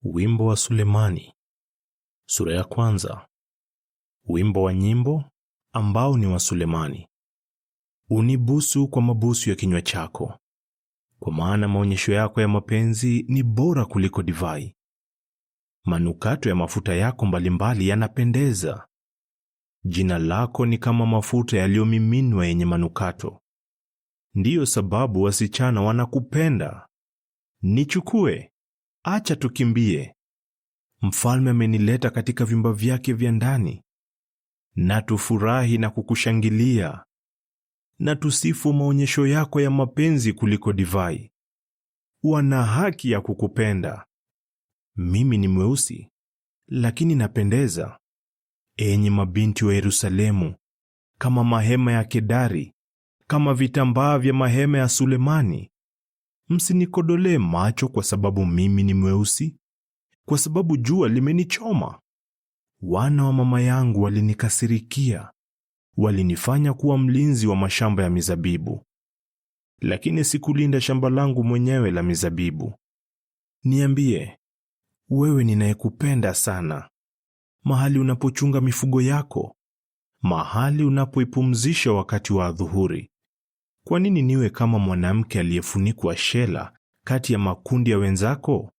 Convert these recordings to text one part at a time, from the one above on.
Wimbo wa Sulemani, sura ya kwanza. Wimbo wa nyimbo ambao ni wa Sulemani. Unibusu kwa mabusu ya kinywa chako, kwa maana maonyesho yako ya mapenzi ni bora kuliko divai. Manukato ya mafuta yako mbalimbali yanapendeza. Jina lako ni kama mafuta yaliyomiminwa yenye manukato. Ndiyo sababu wasichana wanakupenda. Nichukue, acha tukimbie. Mfalme amenileta katika vyumba vyake vya ndani. Na tufurahi na kukushangilia. Na tusifu maonyesho yako ya mapenzi kuliko divai. Wana haki ya kukupenda. Mimi ni mweusi, lakini napendeza. Enyi mabinti wa Yerusalemu, kama mahema ya Kedari, kama vitambaa vya mahema ya Sulemani. Msinikodolee macho kwa sababu mimi ni mweusi, kwa sababu jua limenichoma. Wana wa mama yangu walinikasirikia, walinifanya kuwa mlinzi wa mashamba ya mizabibu. Lakini sikulinda shamba langu mwenyewe la mizabibu. Niambie, wewe ninayekupenda sana, mahali unapochunga mifugo yako, mahali unapoipumzisha wakati wa adhuhuri. Kwa nini niwe kama mwanamke aliyefunikwa shela kati ya makundi ya wenzako?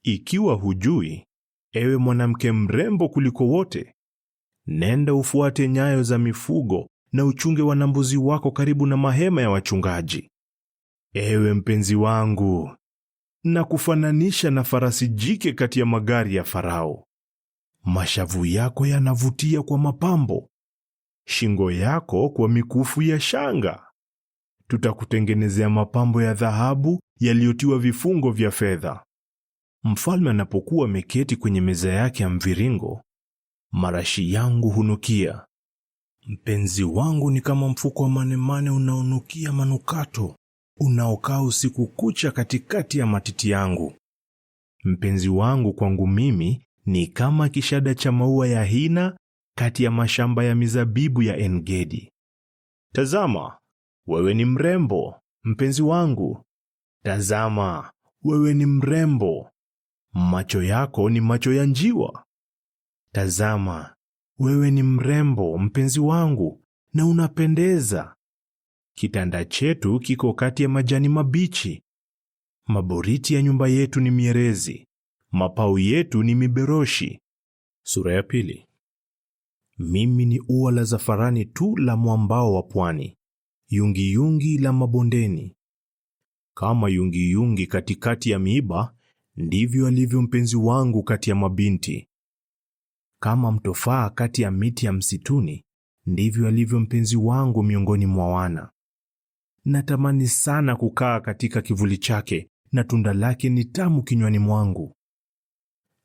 Ikiwa hujui, ewe mwanamke mrembo kuliko wote, nenda ufuate nyayo za mifugo na uchunge wanambuzi wako karibu na mahema ya wachungaji. Ewe mpenzi wangu, na kufananisha na farasi jike kati ya magari ya Farao. Mashavu yako yanavutia kwa mapambo, shingo yako kwa mikufu ya shanga. Tutakutengenezea mapambo ya dhahabu yaliyotiwa vifungo vya fedha. Mfalme anapokuwa ameketi kwenye meza yake ya mviringo, marashi yangu hunukia. Mpenzi wangu ni kama mfuko wa manemane unaonukia manukato, unaokaa usiku kucha katikati ya matiti yangu. Mpenzi wangu kwangu mimi ni kama kishada cha maua ya hina kati ya mashamba ya mizabibu ya En-Gedi. Tazama, wewe ni mrembo, mpenzi wangu. Tazama, wewe ni mrembo. Macho yako ni macho ya njiwa. Tazama, wewe ni mrembo, mpenzi wangu, na unapendeza. Kitanda chetu kiko kati ya majani mabichi. Maboriti ya nyumba yetu ni mierezi. Mapau yetu ni miberoshi. Sura ya pili. Mimi ni ua la zafarani tu la mwambao wa pwani, yungiyungi la mabondeni. Kama yungiyungi katikati ya miiba, ndivyo alivyo mpenzi wangu kati ya mabinti. Kama mtofaa kati ya miti ya msituni, ndivyo alivyo mpenzi wangu miongoni mwa wana. Natamani sana kukaa katika kivuli chake, na tunda lake ni tamu kinywani mwangu.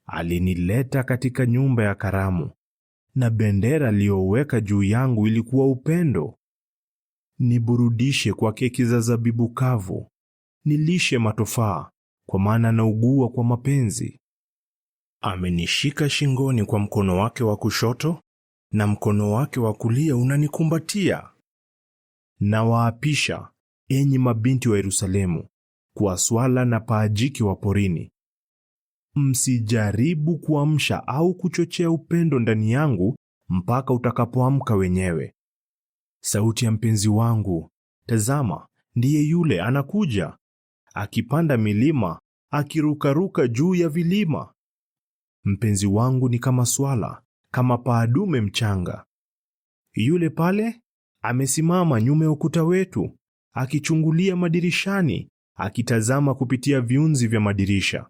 Alinileta katika nyumba ya karamu, na bendera aliyoweka juu yangu ilikuwa upendo. Niburudishe kwa keki za zabibu kavu, nilishe matofaa, kwa maana naugua kwa mapenzi. Amenishika shingoni kwa mkono wake wa kushoto, na mkono wake wa kulia unanikumbatia. Nawaapisha, enyi mabinti wa Yerusalemu, kwa swala na paajiki wa porini. Msijaribu kuamsha au kuchochea upendo ndani yangu mpaka utakapoamka wenyewe. Sauti ya mpenzi wangu, tazama, ndiye yule anakuja, akipanda milima, akirukaruka juu ya vilima. Mpenzi wangu ni kama swala, kama paadume mchanga. Yule pale amesimama nyuma ya ukuta wetu, akichungulia madirishani, akitazama kupitia viunzi vya madirisha.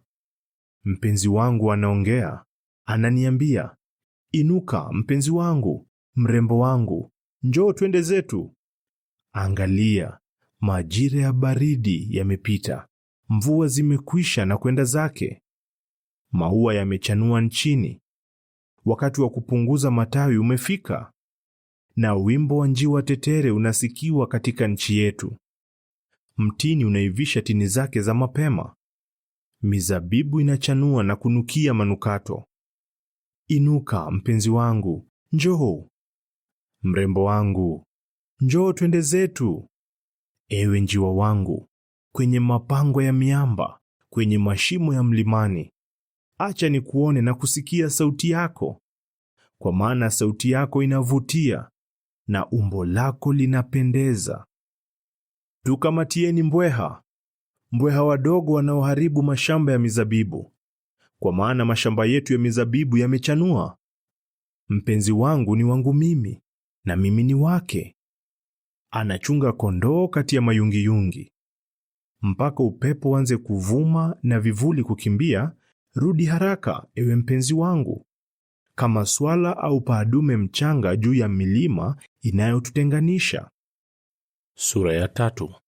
Mpenzi wangu anaongea, ananiambia, inuka mpenzi wangu, mrembo wangu, njoo twende zetu. Angalia, majira ya baridi yamepita, mvua zimekwisha na kwenda zake. Maua yamechanua nchini, wakati wa kupunguza matawi umefika, na wimbo wa njiwa tetere unasikiwa katika nchi yetu. Mtini unaivisha tini zake za mapema, mizabibu inachanua na kunukia manukato. Inuka mpenzi wangu, njoo. Mrembo wangu, njoo twende zetu. Ewe njiwa wangu, kwenye mapango ya miamba, kwenye mashimo ya mlimani. acha nikuone na kusikia sauti yako, kwa maana sauti yako inavutia na umbo lako linapendeza. Tukamatieni mbweha, mbweha wadogo wanaoharibu mashamba ya mizabibu, kwa maana mashamba yetu ya mizabibu yamechanua. Mpenzi wangu ni wangu mimi, na mimi ni wake. Anachunga kondoo kati ya mayungiyungi. Mpaka upepo uanze kuvuma na vivuli kukimbia, rudi haraka, ewe mpenzi wangu, kama swala au paadume mchanga juu ya milima inayotutenganisha. Sura ya 3.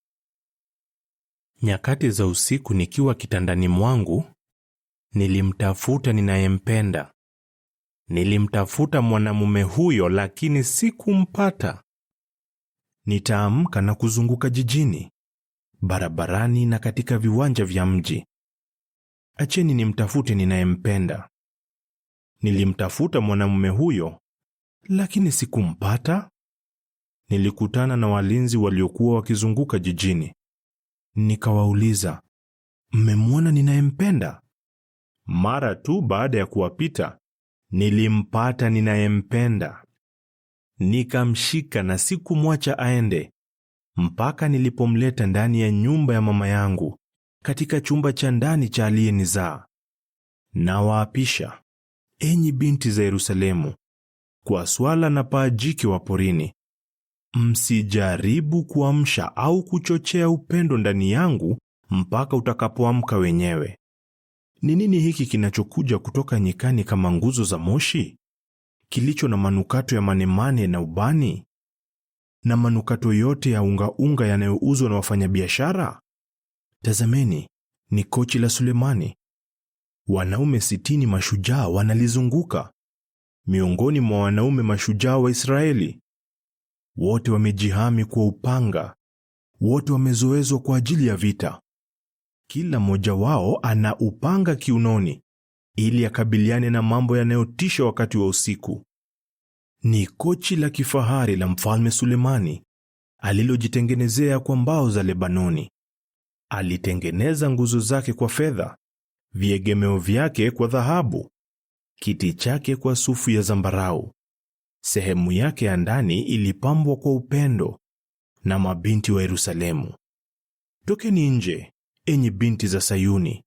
Nyakati za usiku nikiwa kitandani mwangu, nilimtafuta ninayempenda. Nilimtafuta mwanamume huyo, lakini sikumpata. Nitaamka na kuzunguka jijini, barabarani na katika viwanja vya mji. Acheni nimtafute ninayempenda. Nilimtafuta mwanamume huyo, lakini sikumpata. Nilikutana na walinzi waliokuwa wakizunguka jijini. Nikawauliza, mmemwona ninayempenda? Mara tu baada ya kuwapita, nilimpata ninayempenda. Nikamshika na sikumwacha aende, mpaka nilipomleta ndani ya nyumba ya mama yangu, katika chumba cha ndani cha aliyenizaa. Nawaapisha, enyi binti za Yerusalemu, kwa swala na paajiki wa porini, msijaribu kuamsha au kuchochea upendo ndani yangu mpaka utakapoamka wenyewe. Ni nini hiki kinachokuja kutoka nyikani kama nguzo za moshi, kilicho na manukato ya manemane na ubani, na manukato yote ya unga yanayouzwa na wafanyabiashara? Tazameni, ni kochi la Sulemani. Wanaume 60 mashujaa wanalizunguka, miongoni mwa wanaume mashujaa wa Israeli. Wote wamejihami kwa upanga, wote wamezoezwa kwa ajili ya vita. Kila mmoja wao ana upanga kiunoni, ili akabiliane na mambo yanayotisha wakati wa usiku. Ni kochi la kifahari la Mfalme Sulemani, alilojitengenezea kwa mbao za Lebanoni. Alitengeneza nguzo zake kwa fedha, viegemeo vyake kwa dhahabu, kiti chake kwa sufu ya zambarau. Sehemu yake ya ndani ilipambwa kwa upendo na mabinti wa Yerusalemu. Tokeni nje, enyi binti za Sayuni,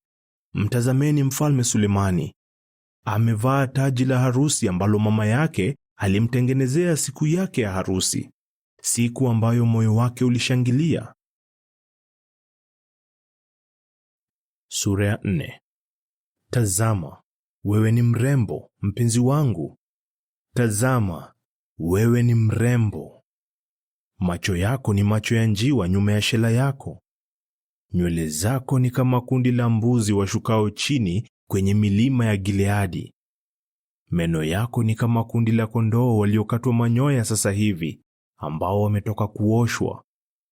mtazameni Mfalme Sulemani. Amevaa taji la harusi ambalo mama yake alimtengenezea siku yake ya harusi, siku ambayo moyo wake ulishangilia. Sura ya 4. Tazama, wewe ni mrembo, mpenzi wangu. Tazama, wewe ni mrembo. Macho yako ni macho ya njiwa nyuma ya shela yako. Nywele zako ni kama kundi la mbuzi washukao chini kwenye milima ya Gileadi. Meno yako ni kama kundi la kondoo waliokatwa manyoya sasa hivi, ambao wametoka kuoshwa.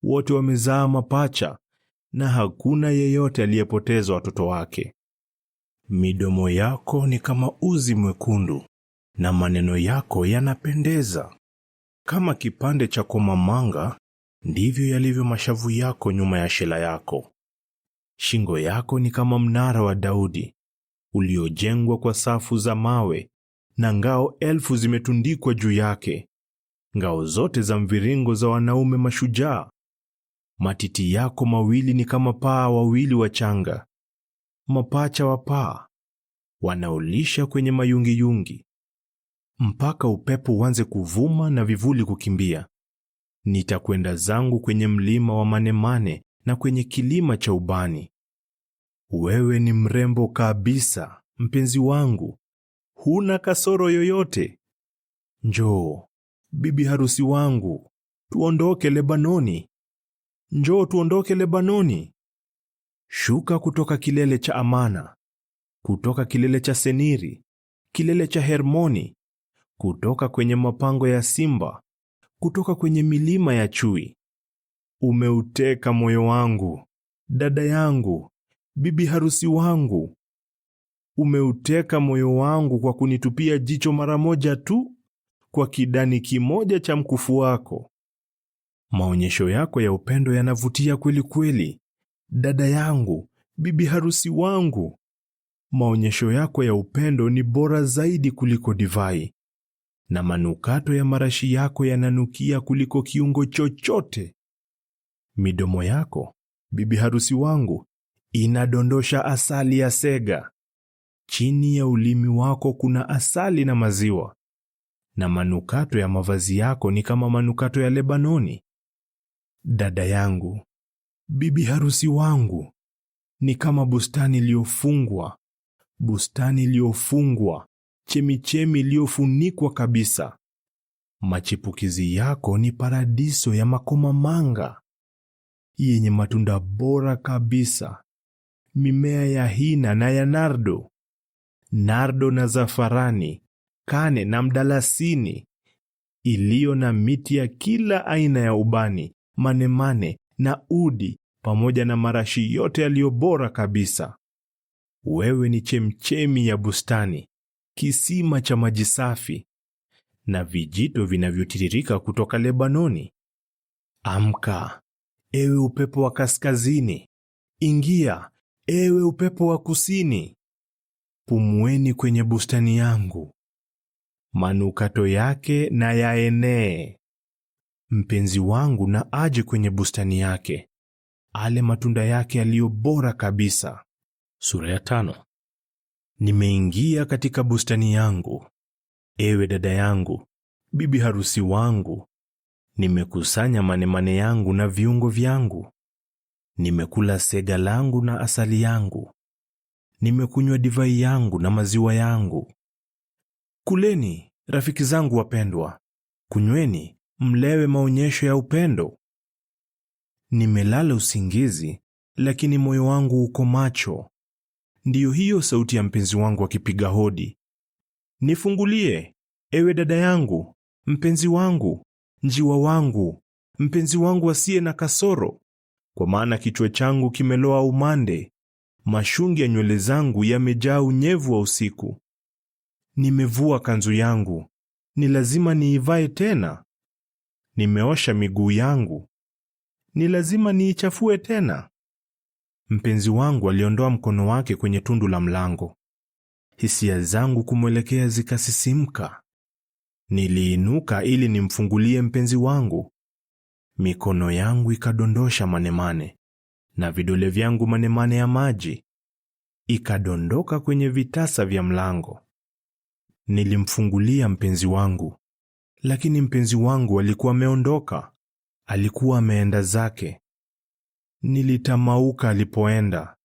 Wote wamezaa mapacha, na hakuna yeyote aliyepoteza watoto wake. Midomo yako ni kama uzi mwekundu, na maneno yako yanapendeza. Kama kipande cha komamanga, ndivyo yalivyo mashavu yako nyuma ya shela yako. Shingo yako ni kama mnara wa Daudi, uliojengwa kwa safu za mawe, na ngao 1000 zimetundikwa juu yake, ngao zote za mviringo za wanaume mashujaa. Matiti yako mawili ni kama paa wawili wachanga, mapacha wa paa, wanaolisha kwenye mayungiyungi. Mpaka upepo uanze kuvuma na vivuli kukimbia, nitakwenda zangu kwenye mlima wa manemane na kwenye kilima cha ubani. Wewe ni mrembo kabisa, mpenzi wangu, huna kasoro yoyote. Njoo, bibi harusi wangu, tuondoke Lebanoni. Njoo tuondoke Lebanoni. Shuka kutoka kilele cha Amana, kutoka kilele cha Seniri, kilele cha Hermoni, kutoka kwenye mapango ya simba, kutoka kwenye milima ya chui. Umeuteka moyo wangu, dada yangu, bibi harusi wangu. Umeuteka moyo wangu kwa kunitupia jicho mara moja tu, kwa kidani kimoja cha mkufu wako. Maonyesho yako ya upendo yanavutia kweli kweli, dada yangu, bibi harusi wangu. Maonyesho yako ya upendo ni bora zaidi kuliko divai, na manukato ya marashi yako yananukia kuliko kiungo chochote. Midomo yako, bibi harusi wangu, inadondosha asali ya sega. Chini ya ulimi wako kuna asali na maziwa, na manukato ya mavazi yako ni kama manukato ya Lebanoni. Dada yangu, bibi harusi wangu, ni kama bustani iliyofungwa, chemichemi iliyofunikwa kabisa. Machipukizi yako ni paradiso ya makomamanga yenye matunda bora kabisa, mimea ya hina na ya nardo na zafarani, kane na mdalasini, iliyo na miti ya kila aina ya ubani, manemane na udi, pamoja na marashi yote yaliyo bora kabisa. Wewe ni chemchemi ya bustani, kisima cha maji safi, na vijito vinavyotiririka kutoka Lebanoni. Amka, ewe upepo wa kaskazini! Ingia, ewe upepo wa kusini! Pumueni kwenye bustani yangu, manukato yake na yaenee. Mpenzi wangu na aje kwenye bustani yake, ale matunda yake yaliyo bora kabisa. Sura ya 5. Nimeingia katika bustani yangu, ewe dada yangu, bibi harusi wangu. Nimekusanya manemane yangu na viungo vyangu. Nimekula sega langu na asali yangu. Nimekunywa divai yangu na maziwa yangu. Kuleni, rafiki zangu wapendwa, kunyweni, mlewe maonyesho ya upendo. Nimelala usingizi, lakini moyo wangu uko macho. Ndiyo hiyo sauti ya mpenzi wangu akipiga hodi. Nifungulie, ewe dada yangu, mpenzi wangu, njiwa wangu, mpenzi wangu asiye na kasoro, kwa maana kichwa changu kimeloa umande, mashungi ya nywele zangu yamejaa unyevu wa usiku. Nimevua kanzu yangu, ni lazima niivae tena. Nimeosha miguu yangu, ni lazima niichafue tena. Mpenzi wangu aliondoa mkono wake kwenye tundu la mlango. Hisia zangu kumwelekea zikasisimka. Niliinuka ili nimfungulie mpenzi wangu. Mikono yangu ikadondosha manemane, na vidole vyangu manemane ya maji ikadondoka kwenye vitasa vya mlango. Nilimfungulia mpenzi wangu, lakini mpenzi wangu alikuwa ameondoka. Alikuwa ameenda zake. Nilitamauka alipoenda.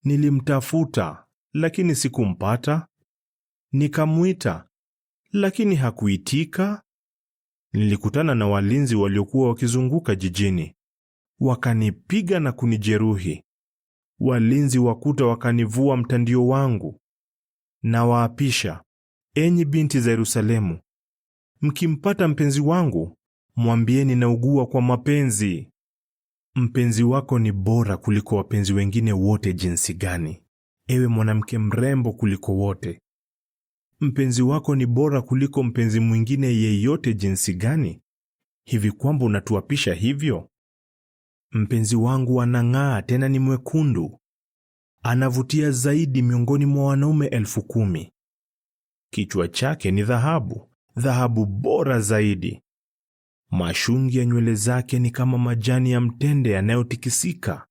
Nilimtafuta, lakini sikumpata. Nikamuita, lakini hakuitika. Nilikutana na walinzi waliokuwa wakizunguka jijini. Wakanipiga na kunijeruhi. Walinzi wakuta wakanivua mtandio wangu. Na waapisha, enyi binti za Yerusalemu, mkimpata mpenzi wangu, mwambieni naugua kwa mapenzi. Mpenzi wako ni bora kuliko wapenzi wengine wote jinsi gani, ewe mwanamke mrembo kuliko wote. Mpenzi wako ni bora kuliko mpenzi mwingine yeyote jinsi gani, hivi kwamba unatuapisha hivyo? Mpenzi wangu anang'aa, tena ni mwekundu. Anavutia zaidi miongoni mwa wanaume 10,000. Kichwa chake ni dhahabu bora zaidi. Mashungi ya nywele zake ni kama majani ya mtende yanayotikisika.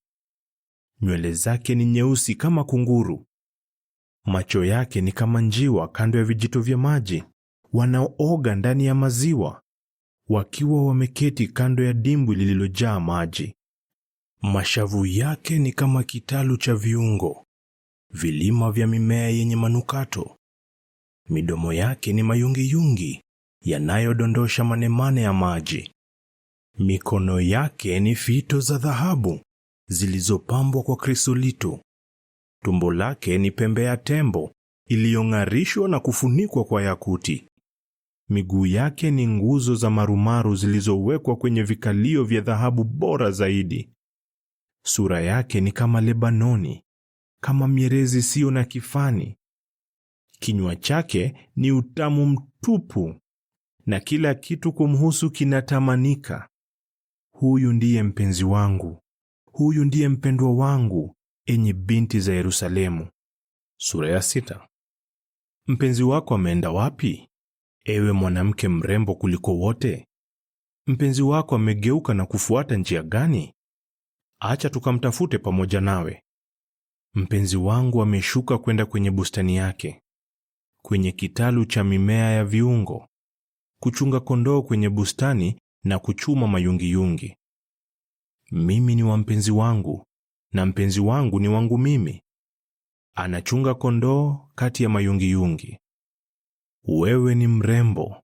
Nywele zake ni nyeusi kama kunguru. Macho yake ni kama njiwa kando ya vijito vya maji, wanaooga ndani ya maziwa, wakiwa wameketi kando ya dimbwi lililojaa maji. Mashavu yake ni kama kitalu cha viungo, vilima vya mimea yenye manukato. Midomo yake ni mayungiyungi yanayodondosha manemane ya maji. Mikono yake ni fito za dhahabu zilizopambwa kwa krisolito. Tumbo lake ni pembe ya tembo iliyong'arishwa na kufunikwa kwa yakuti. Miguu yake ni nguzo za marumaru zilizowekwa kwenye vikalio vya dhahabu bora zaidi. Sura yake ni kama Lebanoni, kama mierezi isiyo na kifani. Kinywa chake ni utamu mtupu, na kila kitu kumhusu kinatamanika. Huyu ndiye mpenzi wangu, huyu ndiye mpendwa wangu, enyi binti za Yerusalemu. Sura ya 6. Mpenzi wako ameenda wapi, ewe mwanamke mrembo kuliko wote? Mpenzi wako amegeuka na kufuata njia gani? Acha tukamtafute pamoja nawe. Mpenzi wangu ameshuka kwenda kwenye bustani yake, kwenye kitalu cha mimea ya viungo, kuchunga kondoo kwenye bustani na kuchuma mayungiyungi. Mimi ni wa mpenzi wangu, na mpenzi wangu ni wangu mimi. Anachunga kondoo kati ya mayungiyungi. Wewe ni mrembo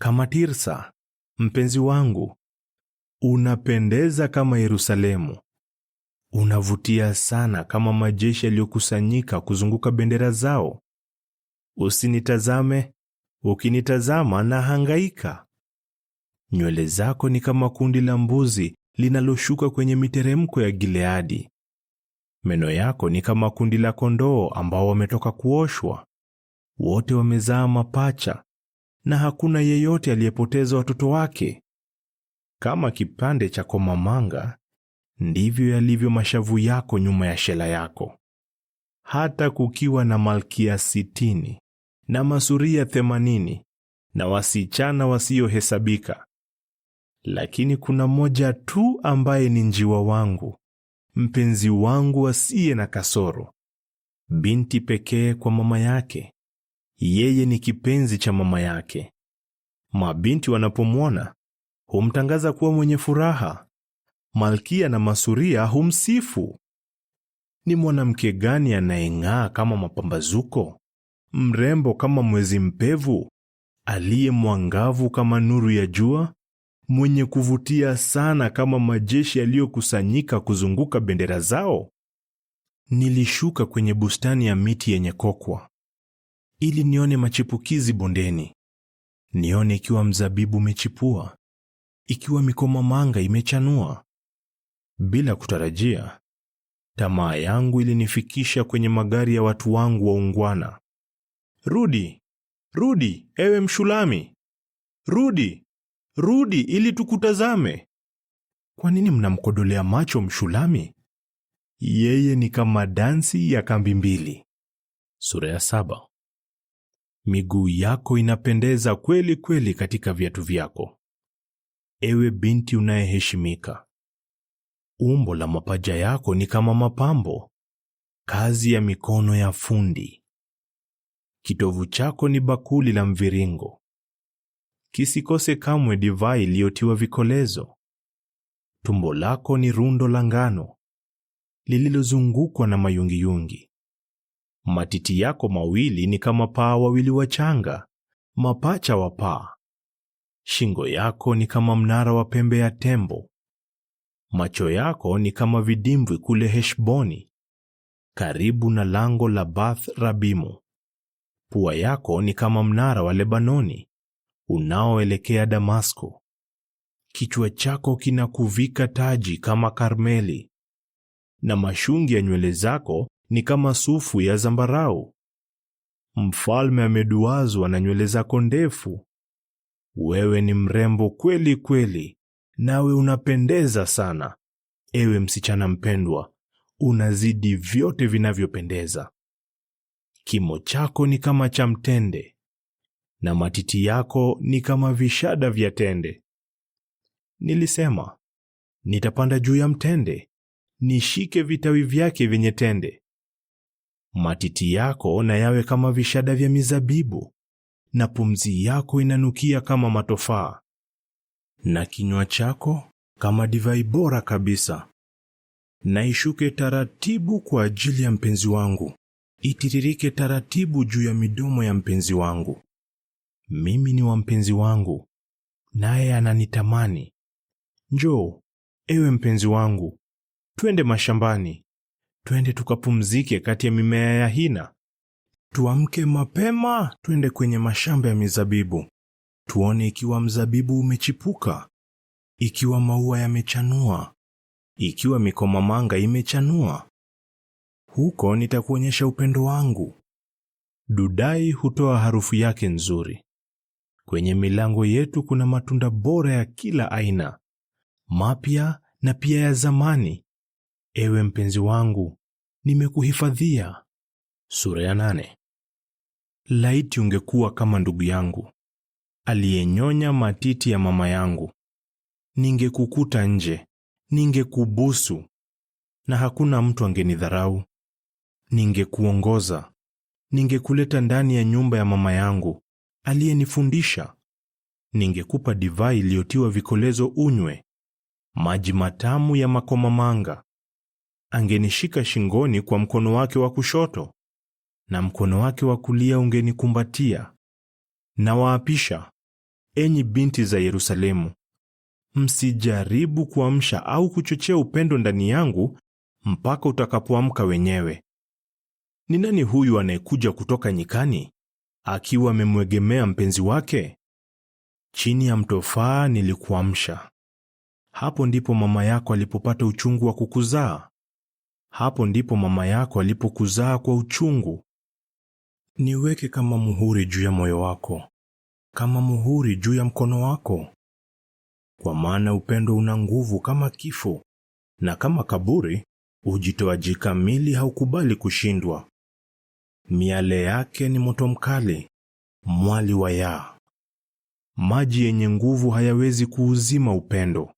kama Tirsa, mpenzi wangu. Unapendeza kama Yerusalemu. Unavutia sana kama majeshi yaliyokusanyika kuzunguka bendera zao. Usinitazame, ukinitazama na hangaika. Nywele zako ni kama kundi la mbuzi linaloshuka kwenye miteremko ya Gileadi. Meno yako ni kama kundi la kondoo ambao wametoka kuoshwa. Wote wamezaa mapacha, na hakuna yeyote aliyepoteza watoto wake. Kama kipande cha komamanga, ndivyo yalivyo mashavu yako nyuma ya shela yako. Hata kukiwa na malkia 60 na masuria 80 na wasichana wasiohesabika, lakini kuna mmoja tu ambaye ni njiwa wangu, mpenzi wangu asiye na kasoro, binti pekee kwa mama yake. Yeye ni kipenzi cha mama yake. Mabinti wanapomwona humtangaza kuwa mwenye furaha. Malkia na masuria humsifu. Ni mwanamke gani anayeng'aa kama mapambazuko, mrembo kama mwezi mpevu, aliye mwangavu kama nuru ya jua, mwenye kuvutia sana kama majeshi yaliyokusanyika kuzunguka bendera zao? Nilishuka kwenye bustani ya miti yenye kokwa ili nione machipukizi bondeni, nione ikiwa mzabibu umechipua, ikiwa mikomamanga imechanua. Bila kutarajia, tamaa yangu ilinifikisha kwenye magari ya watu wangu waungwana. Rudi, rudi, ewe Mshulami! Rudi, rudi ili tukutazame. Kwa nini mnamkodolea macho Mshulami? Yeye ni kama dansi ya kambi mbili. Sura ya 7. Miguu yako inapendeza kweli kweli katika viatu vyako, ewe binti unayeheshimika. Umbo la mapaja yako ni kama mapambo, kazi ya mikono ya fundi. Kitovu chako ni bakuli la mviringo. Kisikose kamwe divai iliyotiwa vikolezo. Tumbo lako ni rundo la ngano lililozungukwa na mayungiyungi. Matiti yako mawili ni kama paa wawili wachanga, mapacha wa paa. Shingo yako ni kama mnara wa pembe ya tembo. Macho yako ni kama vidimbwi kule Heshboni, karibu na lango la Bath Rabimu. Pua yako ni kama mnara wa Lebanoni unaoelekea Damasko. Kichwa chako kinakuvika taji kama Karmeli, na mashungi ya nywele zako ni kama sufu ya zambarau. Mfalme ameduazwa na nywele zako ndefu. Wewe ni mrembo kweli kweli, nawe unapendeza sana. Ewe msichana mpendwa, unazidi vyote vinavyopendeza. Kimo chako ni kama cha mtende, na matiti yako ni kama vishada vya tende. Nilisema, nitapanda juu ya mtende, nishike vitawi vyake vyenye tende. Matiti yako na yawe kama vishada vya mizabibu, na pumzi yako inanukia kama matofaa, na kinywa chako kama divai bora kabisa. Na ishuke taratibu kwa ajili ya mpenzi wangu, itiririke taratibu juu ya midomo ya mpenzi wangu. Mimi ni wa mpenzi wangu, naye ananitamani. Njoo, ewe mpenzi wangu, twende mashambani, twende tukapumzike kati ya mimea ya hina. Tuamke mapema, twende kwenye mashamba ya mizabibu, tuone ikiwa mzabibu umechipuka, ikiwa maua yamechanua, ikiwa mikomamanga imechanua. Huko nitakuonyesha upendo wangu. Dudai hutoa harufu yake nzuri. Kwenye milango yetu kuna matunda bora ya kila aina, mapya na pia ya zamani. Ewe mpenzi wangu, nimekuhifadhia. Sura ya 8. Laiti ungekuwa kama ndugu yangu, aliyenyonya matiti ya mama yangu. Ningekukuta nje, ningekubusu, na hakuna mtu angenidharau. Ningekuongoza, ningekuleta ndani ya nyumba ya mama yangu, aliyenifundisha. Ningekupa divai iliyotiwa vikolezo unywe, maji matamu ya makomamanga. Angenishika shingoni kwa mkono wake wa kushoto, na mkono wake wa kulia ungenikumbatia. Nawaapisha, enyi binti za Yerusalemu, msijaribu kuamsha au kuchochea upendo ndani yangu mpaka utakapoamka wenyewe. Ni nani huyu anayekuja kutoka nyikani, akiwa amemwegemea mpenzi wake? Chini ya mtofaa nilikuamsha. Hapo ndipo mama yako alipopata uchungu wa kukuzaa. Hapo ndipo mama yako alipokuzaa kwa uchungu. Niweke kama muhuri juu ya moyo wako, kama muhuri juu ya mkono wako. Kwa maana upendo una nguvu kama kifo, na kama kaburi, ujitoaji kamili haukubali kushindwa. Miale yake ni moto mkali, mwali wa yaa. Maji yenye nguvu hayawezi kuuzima upendo,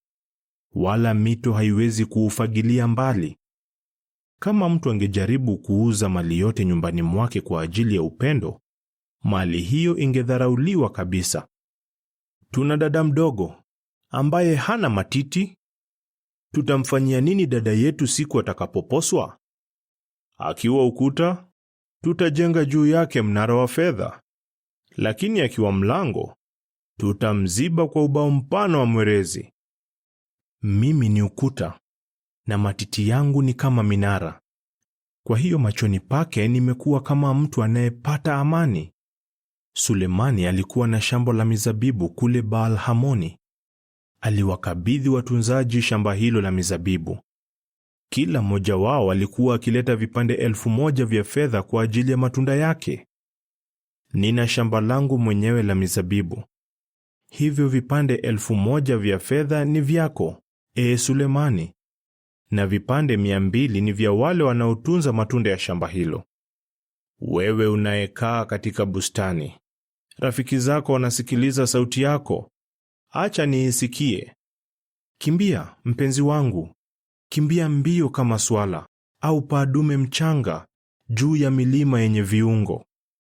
wala mito haiwezi kuufagilia mbali. Kama mtu angejaribu kuuza mali yote nyumbani mwake kwa ajili ya upendo, mali hiyo ingedharauliwa kabisa. Tuna dada mdogo ambaye hana matiti. Tutamfanyia nini dada yetu siku atakapoposwa? Akiwa ukuta, tutajenga juu yake mnara wa fedha. Lakini akiwa mlango, tutamziba kwa ubao mpana wa mwerezi. Mimi ni ukuta, na matiti yangu ni kama minara. Kwa hiyo machoni pake nimekuwa kama mtu anayepata amani. Sulemani alikuwa na shamba la mizabibu kule Baal-Hamoni. Aliwakabidhi watunzaji shamba hilo la mizabibu. Kila mmoja wao alikuwa akileta vipande 1,000 vya fedha kwa ajili ya matunda yake. Nina shamba langu mwenyewe la mizabibu. Hivyo vipande 1,000 vya fedha ni vyako, Sulemani, na vipande 200 ni vya wale wanaotunza matunda ya shamba hilo. Wewe unayekaa katika bustani, rafiki zako wanasikiliza sauti yako. Acha niisikie. Kimbia, mpenzi wangu, kimbia mbio kama swala, au paa dume mchanga juu ya milima yenye viungo.